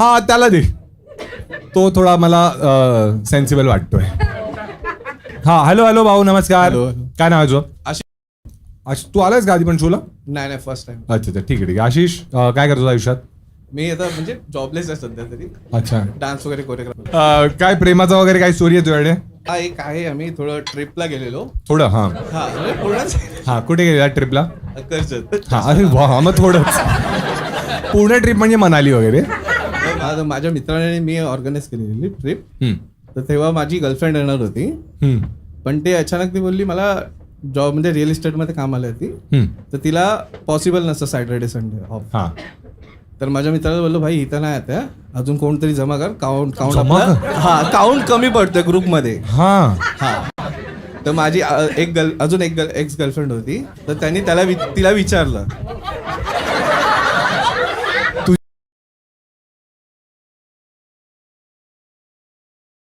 हा त्याला दे, तो थोडा मला सेन्सिबल वाटतोय. हा हॅलो हॅलो भाऊ नमस्कार. Hello. काय नाव आहे तुझं? तू आलायस का आधी पण शोला? नाही फर्स्ट टाइम. अच्छा अच्छा ठीक आहे. आशिष काय करतो आयुष्यात? मी आता म्हणजे जॉबलेस आहे सध्या तरी. अच्छा. डान्स वगैरे कोरिओग्राफर. काय प्रेमाचा वगैरे काही स्टोरी आहे तुझ्याकडे? हा एक आहे, आम्ही थोडं ट्रिपला गेलेलो. थोडं हा हा म्हणजे पूर्णच हा कुठे गेला ट्रिपला? कर्जत. हा अरे वा मग थोडंच. पूर्ण ट्रिप म्हणजे मनाली वगैरे? माझ्या मित्राने मी ऑर्गनाईज केलेली ट्रिप. हम्म, तर तेव्हा माझी गर्लफ्रेंड येणार होती, हम्म, पण ते अचानक ती बोलली मला जॉब म्हणजे रिअल इस्टेटमध्ये कामाला होती, हम्म. तर तिला पॉसिबल नसतं सॅटर्डे संडे ऑफ. हा तर माझ्या मित्राला बोललो भाई इथं नाही आता, अजून कोणतरी जमा कर, काउंट जमा आपला हा काउंट कमी पडतोय ग्रुपमध्ये. हा हा तर माझी अजून एक एक्स गर्लफ्रेंड होती, तर त्यांनी तिला विचारलं